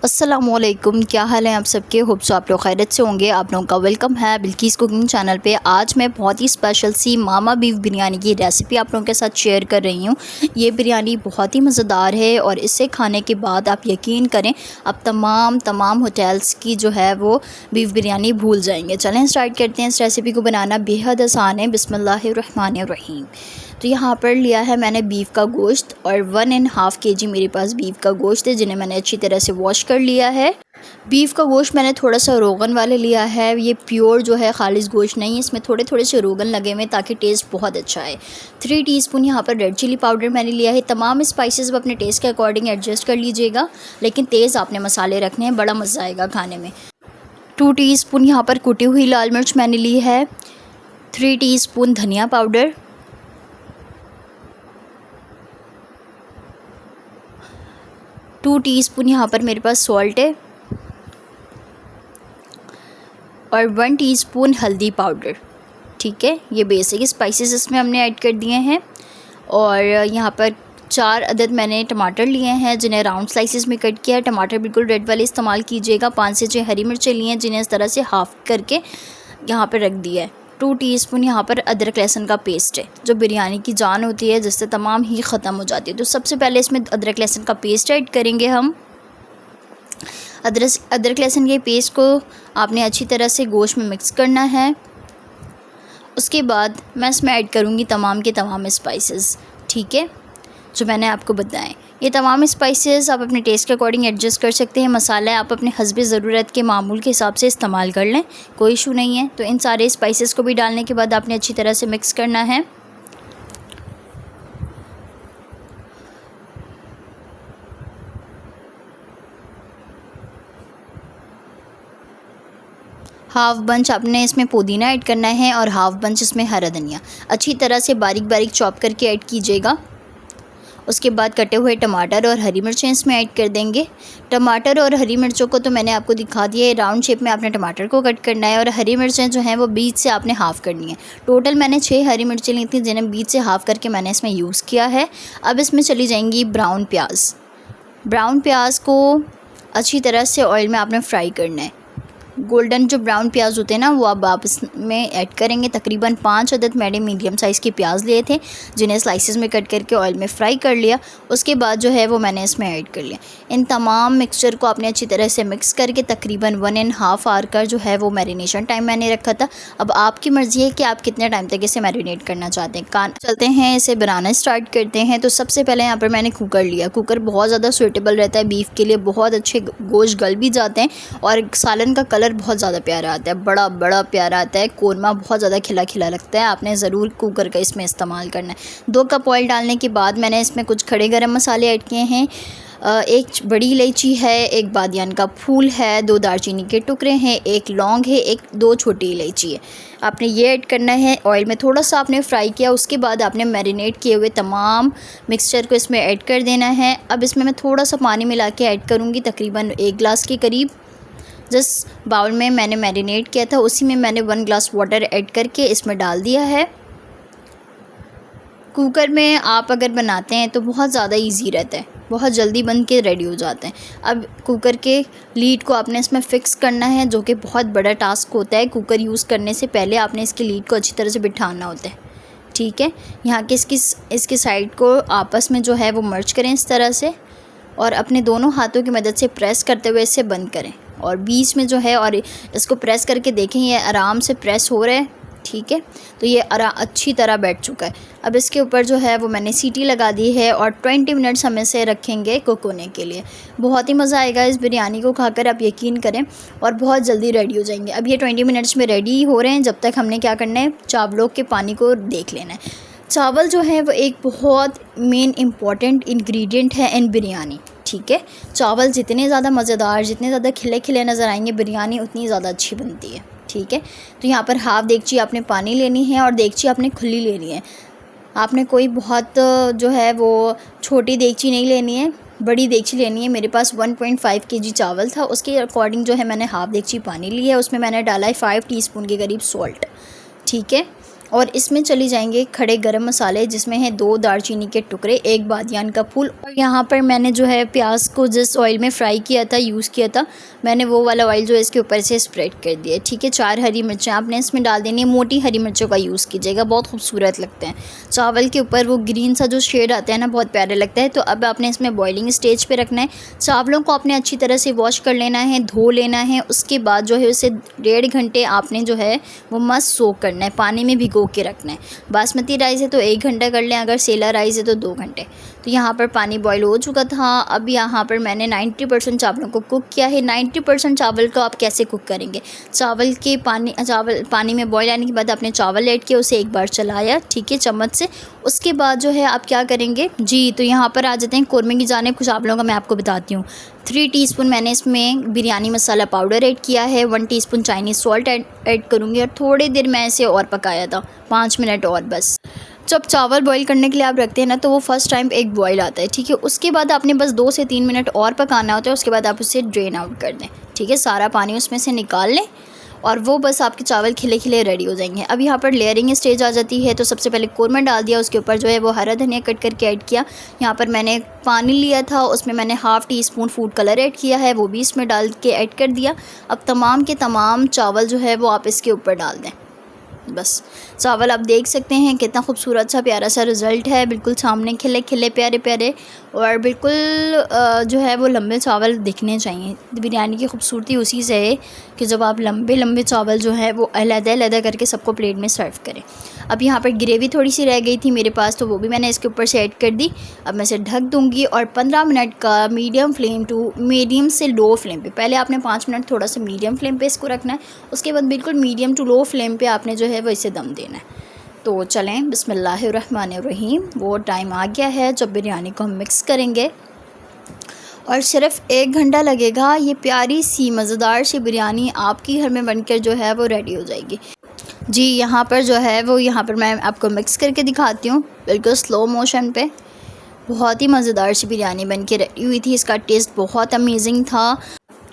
अस्सलामुअलैकुम, क्या हाल है आप सबके। होप सो आप लोग खैरियत से होंगे। आप लोगों का वेलकम है बिल्किस कुकिंग चैनल पे। आज मैं बहुत ही स्पेशल सी मामा बीफ बिरयानी की रेसिपी आप लोगों के साथ शेयर कर रही हूँ। ये बिरयानी बहुत ही मज़ेदार है और इसे खाने के बाद आप यकीन करें आप तमाम होटल्स की जो है वो बीफ बिरयानी भूल जाएंगे। चलें स्टार्ट करते हैं। इस रेसिपी को बनाना बेहद आसान है। बिस्मिल्लाहिर्रहमानिर्रहीम। तो यहाँ पर लिया है मैंने बीफ का गोश्त और 1.5 kg मेरे पास बीफ का गोश्त है, जिन्हें मैंने अच्छी तरह से वॉश कर लिया है। बीफ का गोश्त मैंने थोड़ा सा रोगन वाले लिया है। ये प्योर जो है खालिस गोश्त नहीं है, इसमें थोड़े थोड़े से रोगन लगे हुए ताकि टेस्ट बहुत अच्छा है। 3 टीस्पून यहाँ पर रेड चिली पाउडर मैंने लिया है। तमाम स्पाइसेस आप अपने टेस्ट के अकॉर्डिंग एडजस्ट कर लीजिएगा, लेकिन तेज़ आपने मसाले रखने हैं, बड़ा मज़ा आएगा खाने में। 2 टीस्पून यहाँ पर कुटी हुई लाल मिर्च मैंने ली है। 3 टीस्पून धनिया पाउडर, 2 टीस्पून यहाँ पर मेरे पास सॉल्ट है और 1 टीस्पून हल्दी पाउडर। ठीक है, ये बेसिक स्पाइसेस इसमें हमने ऐड कर दिए हैं। और यहाँ पर 4 अदद मैंने टमाटर लिए हैं, जिन्हें राउंड स्लाइसेस में कट किया है। टमाटर बिल्कुल रेड वाले इस्तेमाल कीजिएगा। 5 से 6 हरी मिर्चें लिए हैं, जिन्हें इस तरह से हाफ़ करके यहाँ पर रख दिया है। 2 टीस्पून यहाँ पर अदरक लहसुन का पेस्ट है, जो बिरयानी की जान होती है, जिससे तमाम ही ख़त्म हो जाती है। तो सबसे पहले इसमें अदरक लहसुन का पेस्ट ऐड करेंगे हम। अदरक लहसुन के पेस्ट को आपने अच्छी तरह से गोश्त में मिक्स करना है। उसके बाद मैं इसमें ऐड करूँगी तमाम के तमाम स्पाइसेस, ठीक है, जो मैंने आपको बताएं। ये तमाम स्पाइसेस आप अपने टेस्ट के अकॉर्डिंग एडजस्ट कर सकते हैं। मसाला आप अपने हस्बे ज़रूरत के मामूल के हिसाब से इस्तेमाल कर लें, कोई इशू नहीं है। तो इन सारे स्पाइसेस को भी डालने के बाद आपने अच्छी तरह से मिक्स करना है। हाफ़ बंच आपने इसमें पुदीना ऐड करना है और हाफ़ बंच इसमें हरा धनिया अच्छी तरह से बारीक बारीक चॉप करके ऐड कीजिएगा। उसके बाद कटे हुए टमाटर और हरी मिर्चें इसमें ऐड कर देंगे। टमाटर और हरी मिर्चों को तो मैंने आपको दिखा दिया है। राउंड शेप में आपने टमाटर को कट करना है और हरी मिर्चें जो हैं वो बीच से आपने हाफ़ करनी है। टोटल मैंने 6 हरी मिर्चें ली थी, जिन्हें बीच से हाफ़ करके मैंने इसमें यूज़ किया है। अब इसमें चली जाएंगी ब्राउन प्याज को अच्छी तरह से ऑयल में आपने फ्राई करना है। गोल्डन जो ब्राउन प्याज होते हैं ना, वो अब आप इसमें ऐड करेंगे। तकरीबन 5 अदद मैंने मीडियम साइज़ के प्याज लिए थे, जिन्हें स्लाइसेस में कट करके ऑयल में फ्राई कर लिया। उसके बाद जो है वो मैंने इसमें ऐड कर लिया। इन तमाम मिक्सचर को आपने अच्छी तरह से मिक्स करके तकरीबन 1.5 आवर का जो है वो मैरिनेशन टाइम मैंने रखा था। अब आपकी मर्ज़ी है कि आप कितने टाइम तक इसे मैरिनेट करना चाहते हैं। चलते हैं इसे बनाना स्टार्ट करते हैं। तो सबसे पहले यहाँ पर मैंने कुकर लिया। कुकर बहुत ज़्यादा सूटेबल रहता है बीफ के लिए, बहुत अच्छे गोश्त गल भी जाते हैं और सालन का कलर बहुत ज़्यादा प्यारा आता है, बड़ा प्यारा आता है। कोरमा बहुत ज़्यादा खिला खिला लगता है। आपने ज़रूर कुकर का इसमें इस्तेमाल करना है। 2 कप ऑयल डालने के बाद मैंने इसमें कुछ खड़े गरम मसाले ऐड किए हैं। 1 बड़ी इलायची है, 1 बादियान का फूल है, 2 दालचीनी के टुकड़े हैं, 1 लौंग है, 2 छोटी इलायची है। आपने ये ऐड करना है। ऑयल में थोड़ा सा आपने फ्राई किया। उसके बाद आपने मैरिनेट किए हुए तमाम मिक्सचर को इसमें ऐड कर देना है। अब इसमें मैं थोड़ा सा पानी मिला के ऐड करूँगी, तकरीबन 1 गिलास के करीब। जिस बाउल में मैंने मैरिनेट किया था उसी में मैंने 1 गिलास वाटर ऐड करके इसमें डाल दिया है। कुकर में आप अगर बनाते हैं तो बहुत ज़्यादा इजी रहता है, बहुत जल्दी बन के रेडी हो जाते हैं। अब कुकर के लीड को आपने इसमें फ़िक्स करना है, जो कि बहुत बड़ा टास्क होता है। कुकर यूज़ करने से पहले आपने इसकी लीड को अच्छी तरह से बिठाना होता है, ठीक है। यहाँ के इसकी साइड को आपस में जो है वो मर्ज करें इस तरह से और अपने दोनों हाथों की मदद से प्रेस करते हुए इसे बंद करें। और बीच में जो है और इसको प्रेस करके देखें, ये आराम से प्रेस हो रहा है, ठीक है। तो ये अच्छी तरह बैठ चुका है। अब इसके ऊपर जो है वो मैंने सीटी लगा दी है और 20 मिनट्स हम इसे रखेंगे कुक होने के लिए। बहुत ही मज़ा आएगा इस बिरयानी को खाकर, आप यकीन करें, और बहुत जल्दी रेडी हो जाएंगे। अब ये 20 मिनट्स में रेडी हो रहे हैं। जब तक हमने क्या करना है, चावलों के पानी को देख लेना है। चावल जो है वो एक बहुत मेन इम्पॉर्टेंट इंग्रेडिएंट है इन बिरयानी, ठीक है। चावल जितने ज़्यादा मज़ेदार, जितने ज़्यादा खिले खिले नज़र आएंगे, बिरयानी उतनी ज़्यादा अच्छी बनती है, ठीक है। तो यहाँ पर हाफ़ देगची आपने पानी लेनी है और देगची आपने खुली लेनी है। आपने कोई बहुत जो है वो छोटी देगची नहीं लेनी है, बड़ी देगची लेनी है। मेरे पास 1.5 kg चावल था, उसके अकॉर्डिंग जो है मैंने हाफ़ देगची पानी लिया है। उसमें मैंने डाला है 5 टीस्पून के करीब सॉल्ट, ठीक है। और इसमें चली जाएंगे खड़े गरम मसाले, जिसमें है 2 दालचीनी के टुकड़े, 1 बादियान का फूल। और यहाँ पर मैंने जो है प्याज को जिस ऑयल में फ्राई किया था, यूज़ किया था, मैंने वो वाला ऑयल जो है इसके ऊपर से स्प्रेड कर दिया। ठीक है, 4 हरी मिर्चें आपने इसमें डाल देनी है। मोटी हरी मिर्चों का यूज़ कीजिएगा, बहुत खूबसूरत लगते हैं चावल के ऊपर, वो ग्रीन सा जो शेड आता है ना, बहुत प्यारे लगता है। तो अब आपने इसमें बॉइलिंग स्टेज पर रखना है। चावलों को आपने अच्छी तरह से वॉश कर लेना है, धो लेना है। उसके बाद जो है उसे 1.5 घंटे आपने जो है वो मस्त सोक करना है, पानी में भिगो के रखना है। बासमती राइस है तो 1 घंटा कर लें, अगर सेला राइस है तो 2 घंटे। तो यहाँ पर पानी बॉईल हो चुका था। अब यहाँ पर मैंने 90% चावलों को कुक किया है। 90% चावल को आप कैसे कुक करेंगे, चावल पानी में बॉईल आने के बाद आपने चावल ऐड किया, उसे एक बार चलाया, ठीक है, चम्मच से। उसके बाद जो है आप क्या करेंगे जी, तो यहाँ पर आ जाते हैं कौरमे की जानिब। कुछ चावलों का मैं आपको बताती हूँ। 3 टीस्पून मैंने इसमें बिरयानी मसाला पाउडर ऐड किया है, 1 टीस्पून चाइनीज़ सॉल्ट ऐड करूँगी। और थोड़ी देर मैं इसे और पकाया था, 5 मिनट और बस। जब चावल बॉईल करने के लिए आप रखते हैं ना, तो वो फर्स्ट टाइम एक बॉईल आता है, ठीक है। उसके बाद आपने बस 2 से 3 मिनट और पकाना होता है। उसके बाद आप उसे ड्रेन आउट कर दें, ठीक है, सारा पानी उसमें से निकाल लें और वो बस आपके चावल खिले खिले रेडी हो जाएंगे। अब यहाँ पर लेयरिंग स्टेज आ जाती है। तो सबसे पहले कौरमा डाल दिया, उसके ऊपर जो है वो हरा धनिया कट करके ऐड किया। यहाँ पर मैंने पानी लिया था, उसमें मैंने ½ टीस्पून फूड कलर ऐड किया है, वो भी इसमें डाल के ऐड कर दिया। अब तमाम के तमाम चावल जो है वो आप इसके ऊपर डाल दें। बस चावल आप देख सकते हैं कितना खूबसूरत सा प्यारा सा रिज़ल्ट है, बिल्कुल सामने खिले खिले प्यारे प्यारे, और बिल्कुल जो है वो लंबे चावल दिखने चाहिए। बिरयानी की खूबसूरती उसी से है कि जब आप लंबे लंबे चावल जो है वो अलग-अलग करके सबको प्लेट में सर्व करें। अब यहाँ पर ग्रेवी थोड़ी सी रह गई थी मेरे पास, तो वो भी मैंने इसके ऊपर से ऐड कर दी। अब मैं इसे ढक दूँगी और 15 मिनट का मीडियम से लो फ्लेम पे, पहले आपने 5 मिनट थोड़ा सा मीडियम फ्लेम पे इसको रखना है। उसके बाद बिल्कुल मीडियम टू लो फ्लेम पे आपने जो है वो इसे दम देना है। तो चलें, बिस्मिल्लाहिर्रहमानिर्रहीम। वो टाइम आ गया है जब बिरयानी को हम मिक्स करेंगे और सिर्फ़ 1 घंटा लगेगा। ये प्यारी सी मज़ेदार सी बिरयानी आपकी घर में बनकर जो है वो रेडी हो जाएगी जी। यहाँ पर जो है वो मैं आपको मिक्स करके दिखाती हूँ, बिल्कुल स्लो मोशन पे। बहुत ही मज़ेदार सी बिरयानी बन के रेडी हुई थी, इसका टेस्ट बहुत अमेजिंग था।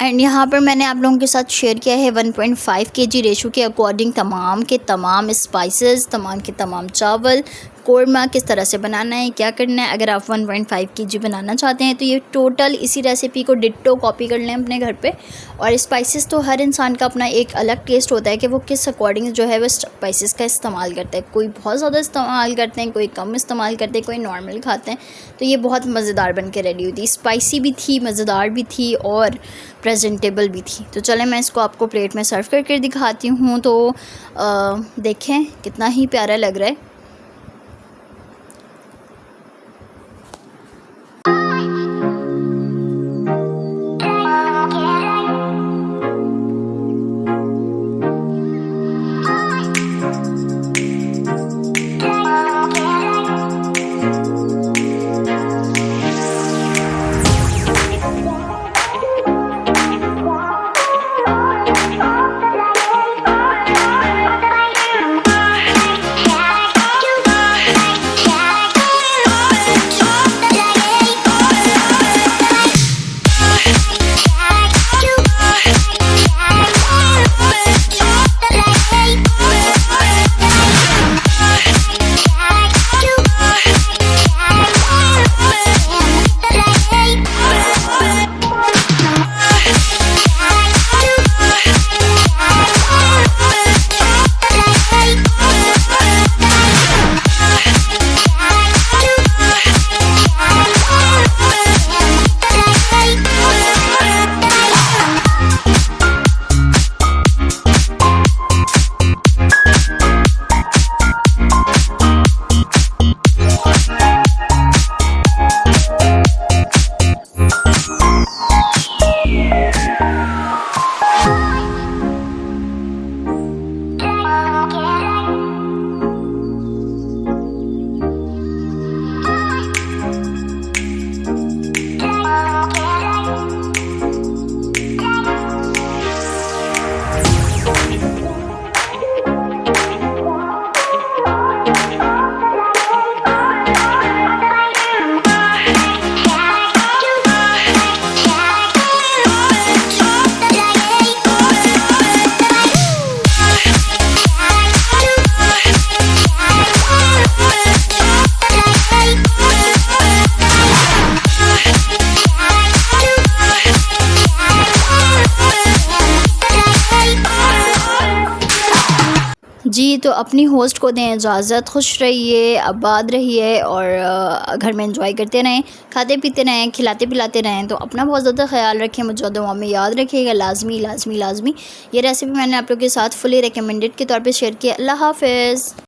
एंड यहाँ पर मैंने आप लोगों के साथ शेयर किया है 1.5 kg रेशो के अकॉर्डिंग तमाम के तमाम स्पाइसेस, तमाम के तमाम चावल, कौरमा किस तरह से बनाना है, क्या करना है। अगर आप 1.5 kg बनाना चाहते हैं तो ये टोटल इसी रेसिपी को डिट्टो कॉपी कर लें अपने घर पे। और स्पाइसेस तो हर इंसान का अपना एक अलग टेस्ट होता है कि वो किस अकॉर्डिंग जो है वो स्पाइसेस का इस्तेमाल करता है। कोई बहुत ज़्यादा इस्तेमाल करते हैं, कोई कम इस्तेमाल करते हैं, कोई नॉर्मल खाते हैं। तो ये बहुत मज़ेदार बन के रेडी हुई थी, स्पाइसी भी थी, मज़ेदार भी थी और प्रेजेंटेबल भी थी। तो चलें मैं इसको आपको प्लेट में सर्व करके दिखाती हूँ। तो देखें कितना ही प्यारा लग रहा है। जी, तो अपनी होस्ट को दें इजाज़त। खुश रहिए, आबाद रहिए और घर में एंजॉय करते रहें, खाते पीते रहें, खिलाते पिलाते रहें। तो अपना बहुत ज़्यादा ख्याल रखें, मुझे दुआ में याद रखिएगा, लाज़मी लाज़मी लाज़मी। ये रेसिपी मैंने आप लोगों के साथ फुली रिकमेंडेड के तौर पे शेयर की। अल्लाह हाफ़िज़।